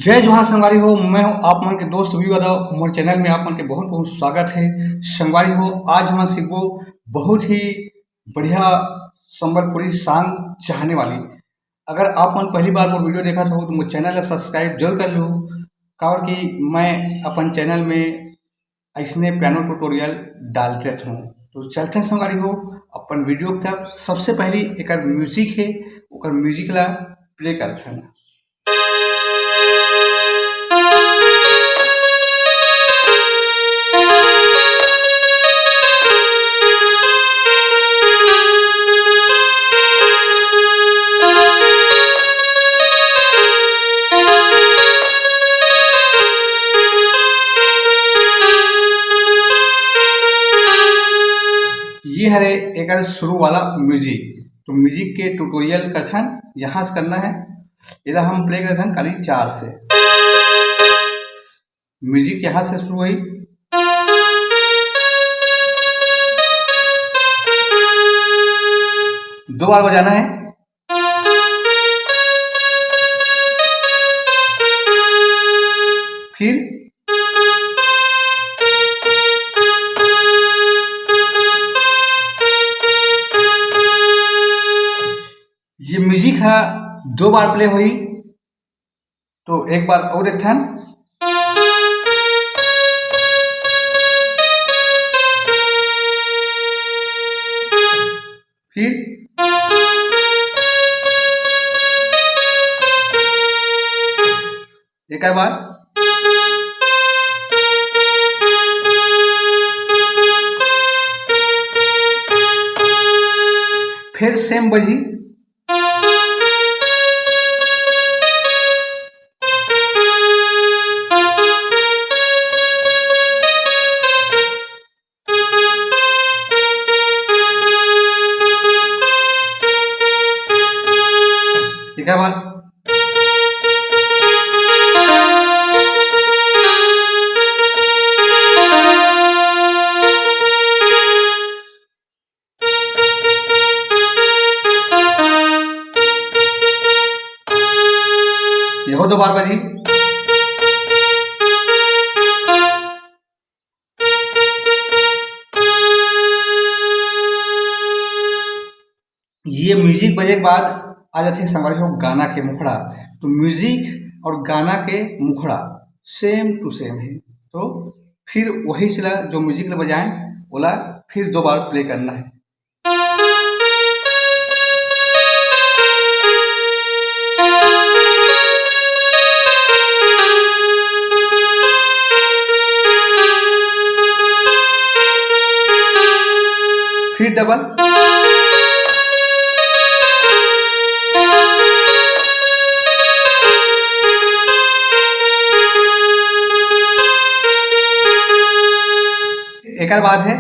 जय जोहार संगवारी हो। मैं हूँ आप मन के दोस्त वी वाला मोर चैनल में आप मन के बहुत बहुत स्वागत है। संगवारी हो, आज हम सीखबो बहुत ही बढ़िया संबलपुरी सॉन्ग चाहने वाली। अगर आप मन पहली बार मोर वीडियो देखा हो तो मोर चैनल ला सब्सक्राइब जरूर कर लो, काबर कि मैं अपन चैनल में ऐसने पियानो ट्यूटोरियल डालते रहता हूँ। तो चलते हैं संगवारी हो अपन वीडियो की तरफ। सबसे पहली एक म्यूजिक है, ओकर म्यूजिक ला प्ले करते हैं। ये है एक शुरू वाला म्यूजिक। तो म्यूजिक के ट्यूटोरियल कथन यहाँ से करना है। इधर हम प्ले करते खाली 4 से। म्यूजिक यहाँ से शुरू हुई, दो बार बजाना है। फिर ये म्यूजिक है 2 बार प्ले हुई, तो एक बार और एक ठन। फिर एक बार, फिर सेम बजी। एक बार, यहो 2 बार बजी। ये म्यूजिक बजे के बाद आ जाते हैं संगवारी हो गाना के मुखड़ा। तो म्यूजिक और गाना के मुखड़ा सेम टू सेम है। तो फिर वही चला जो म्यूजिक बजाएं बोला, फिर 2 बार प्ले करना है। फिर डबल, एक और बात है।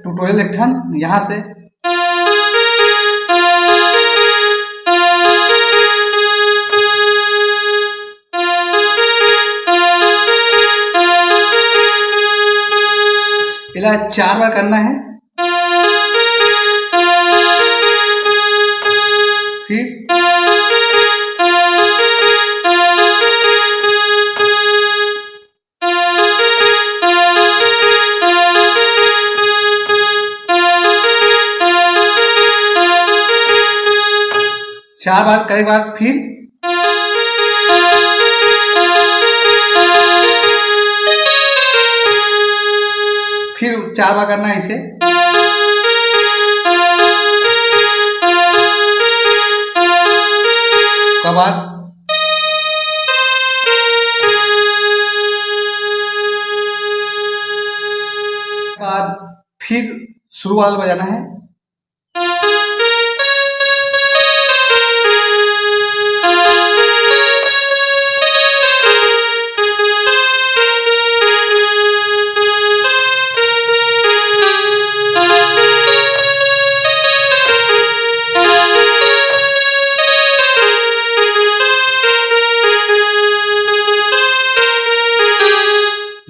ट्यूटोरियल एक ठन यहाँ से। इला 4 बार करना है। फिर चार बार करे बाद फिर 4 बार करना है इसे। बाद फिर शुरू वाला बजाना है।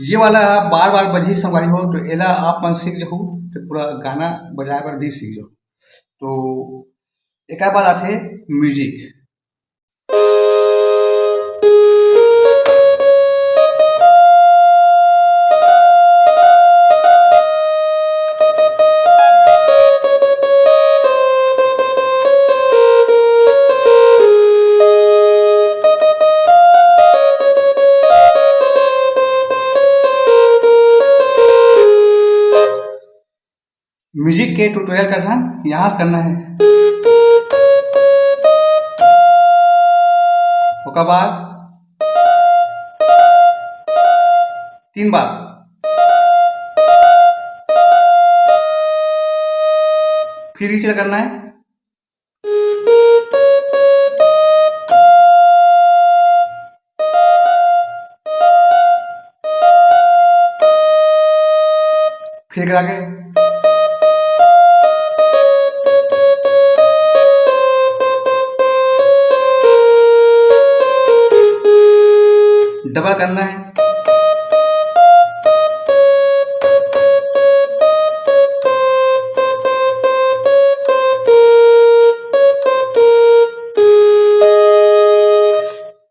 ये वाला बार बार बजी संगवारी हो तो एला आप मन सीख जाहू तो पूरा गाना बजाए बर भी सीख जाहू। तो एक बात आथे म्यूजिक। म्यूजिक के ट्यूटोरियल का ध्यान यहाँ से करना है। उसके बाद 3 बार फिर नीचे करना है। फिर करा के डबल करना है।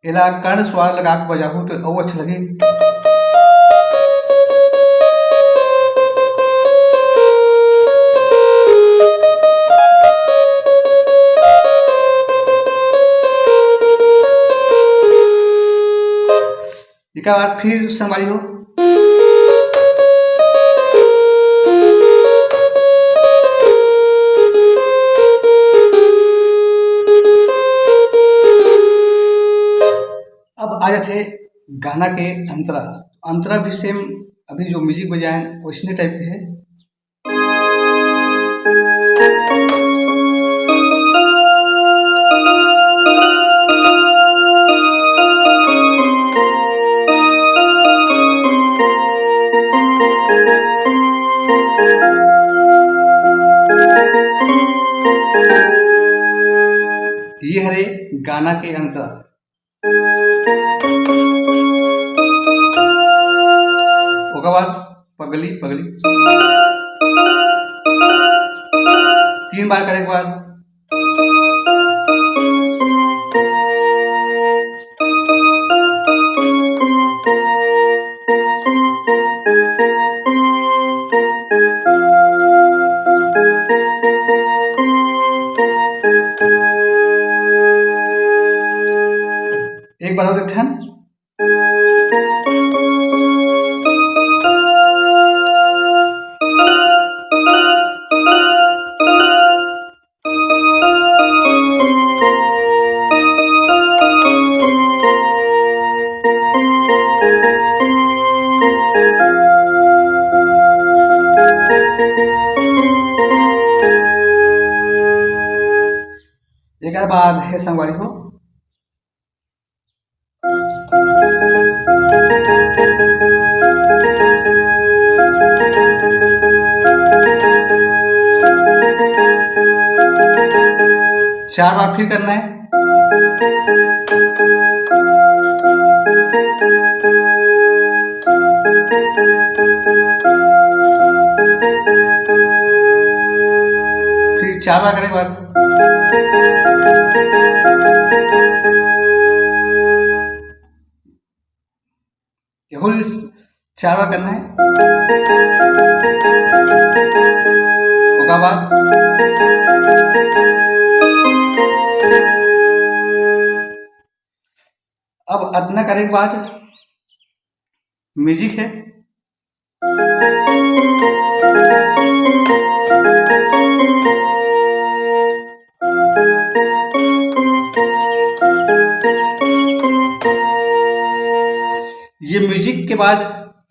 इला कर्ण स्वर लगा के बजाहू तो और अच्छा लगे। एक बार फिर संगवारी हो। अब आ जाते गाना के अंतरा। अंतरा भी सेम अभी जो म्यूजिक बजाए वैसने टाइप के है। ये हरे गाना के अंतर। उसके बाद पगली पगली 3 बार करे के बाद एक बार और देखते हैं। एक बाद है संगवारी हो। चार बार फिर करना है। फिर 4 बार करें बार। केवल 4 बार करना है। उसके बाद अब अतना करने के बाद म्यूजिक है। ये म्यूजिक के बाद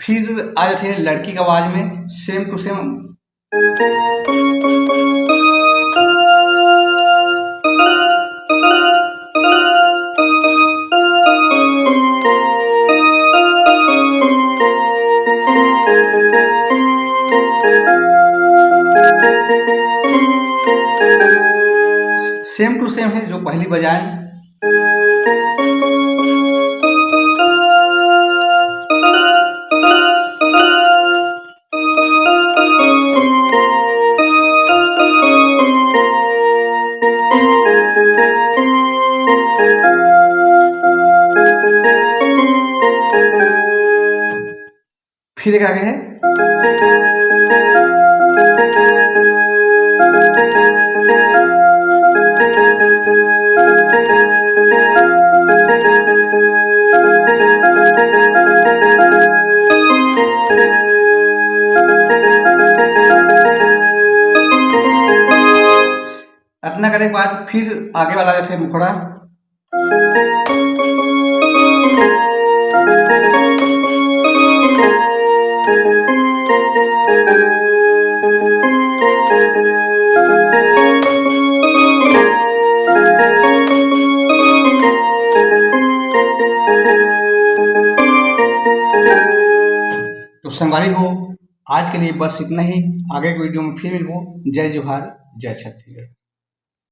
फिर आ जाते हैं लड़की की आवाज में same to same. Same to same है जो पहली बजाए। फिर एक आगे है। इतना करने के बाद फिर आगे वाला जो है मुखड़ा। तो संगवारी हो, आज के लिए बस इतना ही। आगे के वीडियो में फिर मिलबो। जय जोहार, जय छत्तीसगढ़।